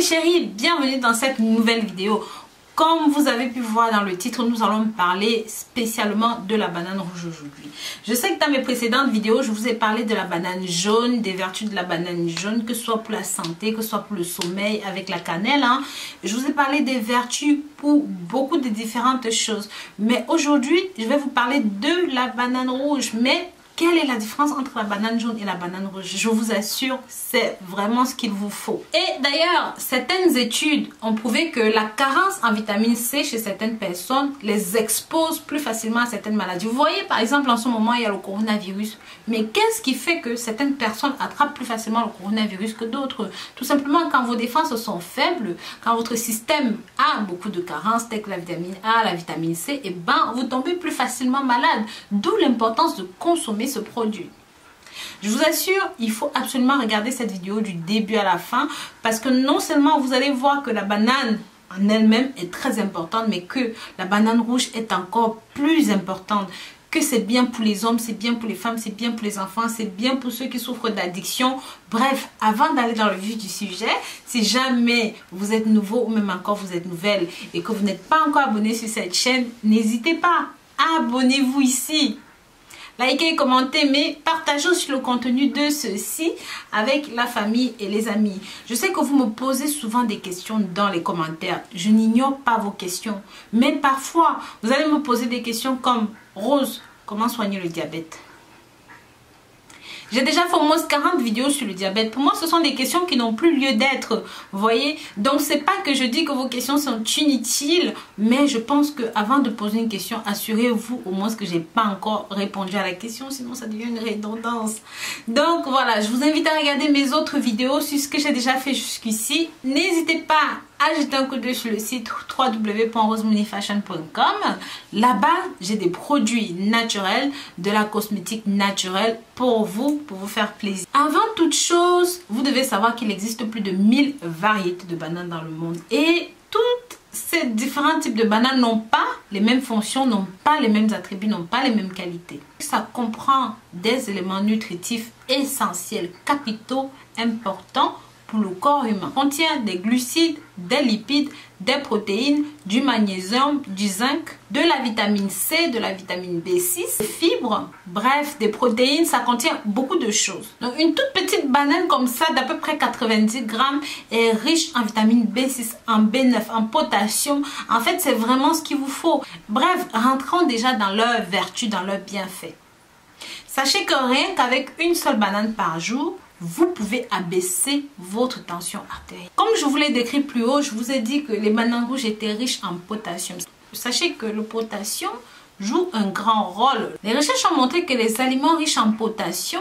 mes chéris, bienvenue dans cette nouvelle vidéo. Comme vous avez pu voir dans le titre, nous allons parler spécialement de la banane rouge aujourd'hui. Je sais que dans mes précédentes vidéos, je vous ai parlé de la banane jaune, des vertus de la banane jaune, que ce soit pour la santé, que ce soit pour le sommeil avec la cannelle. Je vous ai parlé des vertus pour beaucoup de différentes choses. Mais aujourd'hui, je vais vous parler de la banane rouge. Mais quelle est la différence entre la banane jaune et la banane rouge? Je vous assure, c'est vraiment ce qu'il vous faut. Et d'ailleurs, certaines études ont prouvé que la carence en vitamine C chez certaines personnes les expose plus facilement à certaines maladies. Vous voyez, par exemple, en ce moment, il y a le coronavirus. Mais qu'est-ce qui fait que certaines personnes attrapent plus facilement le coronavirus que d'autres? Tout simplement, quand vos défenses sont faibles, quand votre système a beaucoup de carences, telles que la vitamine A, la vitamine C, et ben, vous tombez plus facilement malade. D'où l'importance de consommer ce produit. Je vous assure, il faut absolument regarder cette vidéo du début à la fin parce que non seulement vous allez voir que la banane en elle-même est très importante, mais que la banane rouge est encore plus importante, que c'est bien pour les hommes, c'est bien pour les femmes, c'est bien pour les enfants, c'est bien pour ceux qui souffrent d'addiction. Bref, avant d'aller dans le vif du sujet, si jamais vous êtes nouveau ou même encore vous êtes nouvelle et que vous n'êtes pas encore abonné sur cette chaîne, n'hésitez pas, abonnez-vous ici. Likez, commentez, mais partagez aussi le contenu de ceci avec la famille et les amis. Je sais que vous me posez souvent des questions dans les commentaires. Je n'ignore pas vos questions. Mais parfois, vous allez me poser des questions comme « Rose, comment soigner le diabète ?» J'ai déjà fait au moins 40 vidéos sur le diabète. Pour moi, ce sont des questions qui n'ont plus lieu d'être. Vous voyez? Donc, c'est pas que je dis que vos questions sont inutiles, mais je pense que avant de poser une question, assurez-vous au moins que j'ai pas encore répondu à la question, sinon ça devient une redondance. Donc, voilà, je vous invite à regarder mes autres vidéos sur ce que j'ai déjà fait jusqu'ici. N'hésitez pas à jeter un coup d'œil sur le site www.rosemoneyfashion.com. Là-bas, j'ai des produits naturels, de la cosmétique naturelle pour vous faire plaisir. Avant toute chose, vous devez savoir qu'il existe plus de 1000 variétés de bananes dans le monde. Et toutes ces différents types de bananes n'ont pas les mêmes fonctions, n'ont pas les mêmes attributs, n'ont pas les mêmes qualités. Ça comprend des éléments nutritifs essentiels, capitaux, importants pour le corps humain. Contient des glucides, des lipides, des protéines, du magnésium, du zinc, de la vitamine C, de la vitamine B6, des fibres, bref, des protéines. Ça contient beaucoup de choses. Donc une toute petite banane comme ça d'à peu près 90 grammes est riche en vitamine B6, en B9, en potassium. En fait, c'est vraiment ce qu'il vous faut. Bref, rentrons déjà dans leurs vertus, dans leurs bienfaits. Sachez que rien qu'avec une seule banane par jour, vous pouvez abaisser votre tension artérielle. Comme je vous l'ai décrit plus haut, je vous ai dit que les bananes rouges étaient riches en potassium. Sachez que le potassium joue un grand rôle. Les recherches ont montré que les aliments riches en potassium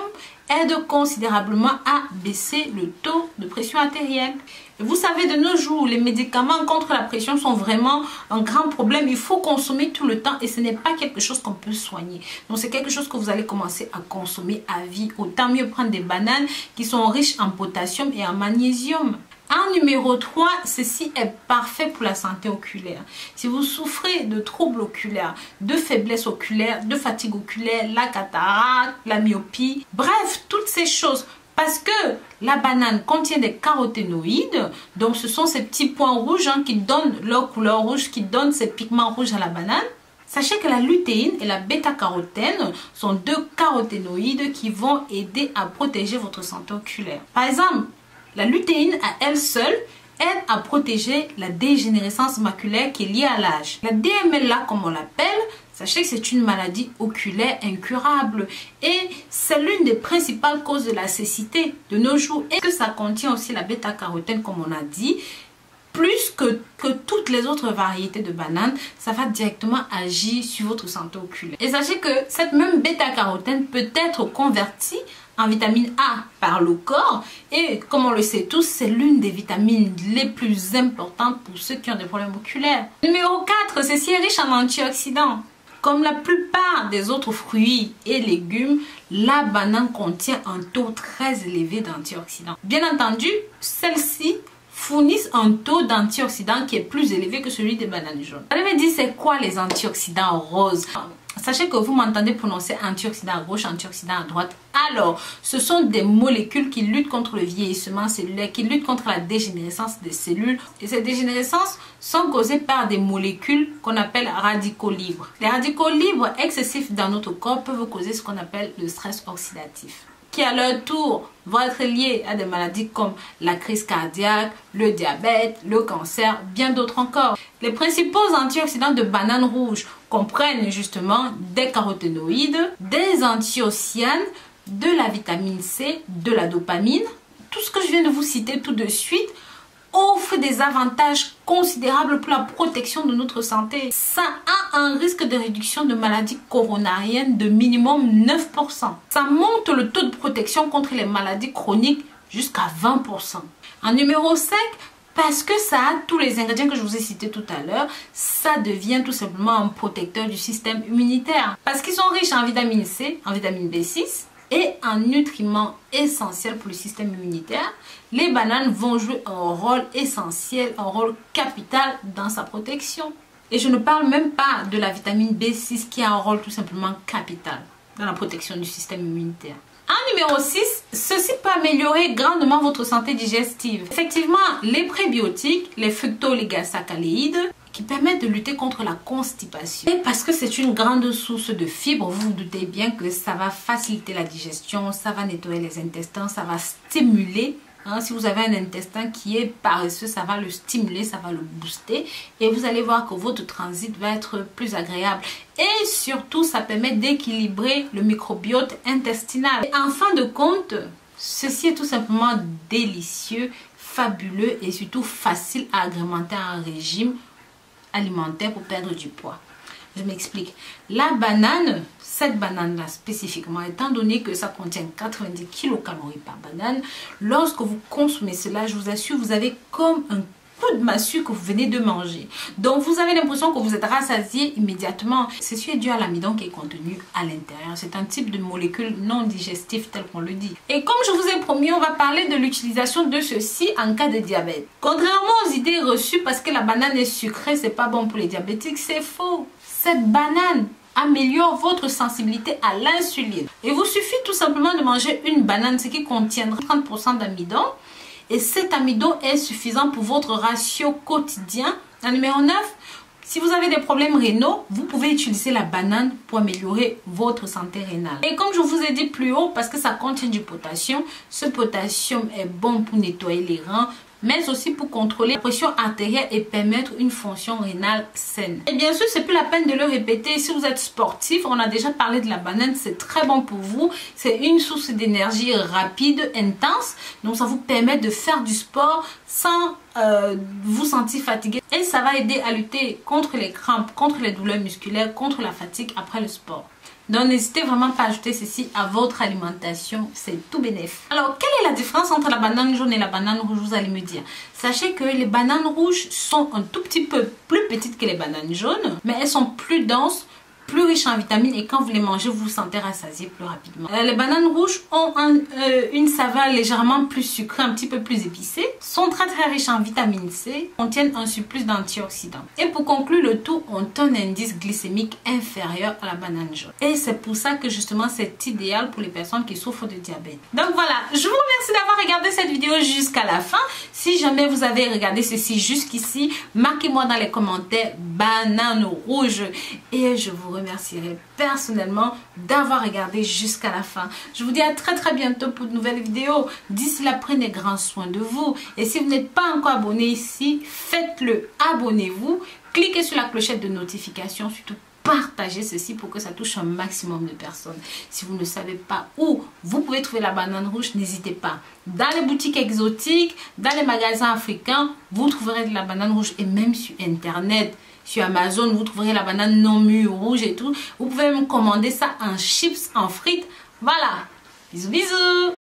aident considérablement à baisser le taux de pression artérielle. Et vous savez, de nos jours, les médicaments contre la pression sont vraiment un grand problème. Il faut consommer tout le temps et ce n'est pas quelque chose qu'on peut soigner. Donc c'est quelque chose que vous allez commencer à consommer à vie. Autant mieux prendre des bananes qui sont riches en potassium et en magnésium. En numéro 3, ceci est parfait pour la santé oculaire. Si vous souffrez de troubles oculaires, de faiblesse oculaire, de fatigue oculaire, la cataracte, la myopie, bref, toutes ces choses. Parce que la banane contient des caroténoïdes, donc ce sont ces petits points rouges qui donnent leur couleur rouge, qui donnent ces pigments rouges à la banane. Sachez que la lutéine et la bêta-carotène sont deux caroténoïdes qui vont aider à protéger votre santé oculaire. Par exemple, la lutéine à elle seule aide à protéger la dégénérescence maculaire qui est liée à l'âge. La DMLA, comme on l'appelle, sachez que c'est une maladie oculaire incurable et c'est l'une des principales causes de la cécité de nos jours. Et que ça contient aussi la bêta-carotène, comme on a dit, plus que toutes les autres variétés de bananes, ça va directement agir sur votre santé oculaire. Et sachez que cette même bêta-carotène peut être convertie en vitamine A par le corps et comme on le sait tous, c'est l'une des vitamines les plus importantes pour ceux qui ont des problèmes oculaires. Numéro 4, ceci est riche en antioxydants. Comme la plupart des autres fruits et légumes, la banane contient un taux très élevé d'antioxydants. Bien entendu, celle-ci fournissent un taux d'antioxydants qui est plus élevé que celui des bananes jaunes. Vous allez me dire, c'est quoi les antioxydants roses? Sachez que vous m'entendez prononcer antioxydant à gauche, antioxydant à droite. Alors, ce sont des molécules qui luttent contre le vieillissement cellulaire, qui luttent contre la dégénérescence des cellules. Et ces dégénérescences sont causées par des molécules qu'on appelle radicaux libres. Les radicaux libres excessifs dans notre corps peuvent causer ce qu'on appelle le stress oxydatif, qui à leur tour vont être liés à des maladies comme la crise cardiaque, le diabète, le cancer, bien d'autres encore. Les principaux antioxydants de banane rouge comprennent justement des caroténoïdes, des antiocyanes, de la vitamine C, de la dopamine. Tout ce que je viens de vous citer tout de suite offre des avantages considérables pour la protection de notre santé. Ça a un risque de réduction de maladies coronariennes de minimum 9%. Ça monte le taux de protection contre les maladies chroniques jusqu'à 20%. En numéro 5, parce que ça a tous les ingrédients que je vous ai cités tout à l'heure, ça devient tout simplement un protecteur du système immunitaire. Parce qu'ils sont riches en vitamine C, en vitamine B6, et en nutriments essentiels pour le système immunitaire, les bananes vont jouer un rôle essentiel, un rôle capital dans sa protection. Et je ne parle même pas de la vitamine B6 qui a un rôle tout simplement capital dans la protection du système immunitaire. En numéro 6, ceci peut améliorer grandement votre santé digestive. Effectivement, les prébiotiques, les fructooligosaccharidés, qui permettent de lutter contre la constipation. Et parce que c'est une grande source de fibres, vous vous doutez bien que ça va faciliter la digestion, ça va nettoyer les intestins, ça va stimuler. Si vous avez un intestin qui est paresseux, ça va le stimuler, ça va le booster. Et vous allez voir que votre transit va être plus agréable. Et surtout, ça permet d'équilibrer le microbiote intestinal. Et en fin de compte, ceci est tout simplement délicieux, fabuleux et surtout facile à agrémenter un régime alimentaire pour perdre du poids. Je m'explique. La banane, cette banane-là spécifiquement, étant donné que ça contient 90 kilocalories par banane, lorsque vous consommez cela, je vous assure, vous avez comme un coup de massue que vous venez de manger. Donc vous avez l'impression que vous êtes rassasié immédiatement. Ceci est dû à l'amidon qui est contenu à l'intérieur. C'est un type de molécule non digestive tel qu'on le dit. Et comme je vous ai promis, on va parler de l'utilisation de ceci en cas de diabète. Contrairement aux idées reçues, parce que la banane est sucrée, c'est pas bon pour les diabétiques, c'est faux. Cette banane améliore votre sensibilité à l'insuline. Il vous suffit tout simplement de manger une banane, ce qui contiendra 30% d'amidon. Et cet amidon est suffisant pour votre ratio quotidien. En numéro 9, si vous avez des problèmes rénaux, vous pouvez utiliser la banane pour améliorer votre santé rénale. Et comme je vous ai dit plus haut, parce que ça contient du potassium, ce potassium est bon pour nettoyer les reins, mais aussi pour contrôler la pression artérielle et permettre une fonction rénale saine. Et bien sûr, c'est plus la peine de le répéter. Si vous êtes sportif, on a déjà parlé de la banane, c'est très bon pour vous. C'est une source d'énergie rapide, intense. Donc ça vous permet de faire du sport sans vous sentir fatigué. Et ça va aider à lutter contre les crampes, contre les douleurs musculaires, contre la fatigue après le sport. Donc n'hésitez vraiment pas à ajouter ceci à votre alimentation, c'est tout bénef. Alors quelle est la différence entre la banane jaune et la banane rouge, vous allez me dire? Sachez que les bananes rouges sont un tout petit peu plus petites que les bananes jaunes, mais elles sont plus denses, plus riches en vitamines et quand vous les mangez, vous vous sentez rassasié plus rapidement. Les bananes rouges ont une saveur légèrement plus sucrée, un petit peu plus épicée, sont très riches en vitamine C, contiennent un surplus d'antioxydants. Et pour conclure le tout, ont un indice glycémique inférieur à la banane jaune. Et c'est pour ça que justement c'est idéal pour les personnes qui souffrent de diabète. Donc voilà, je vous remercie d'avoir regardé cette vidéo jusqu'à la fin. Si jamais vous avez regardé ceci jusqu'ici, marquez-moi dans les commentaires banane rouge et je vous remercierai personnellement d'avoir regardé jusqu'à la fin. Je vous dis à très bientôt pour de nouvelles vidéos. D'ici là, prenez grand soin de vous. Et si vous n'êtes pas encore abonné ici, faites-le. Abonnez-vous. Cliquez sur la clochette de notification. Surtout, partagez ceci pour que ça touche un maximum de personnes. Si vous ne savez pas où vous pouvez trouver la banane rouge, n'hésitez pas. Dans les boutiques exotiques, dans les magasins africains, vous trouverez de la banane rouge et même sur Internet. Sur Amazon, vous trouverez la banane non mûre rouge et tout. Vous pouvez même commander ça en chips, en frites. Voilà. Bisous, bisous.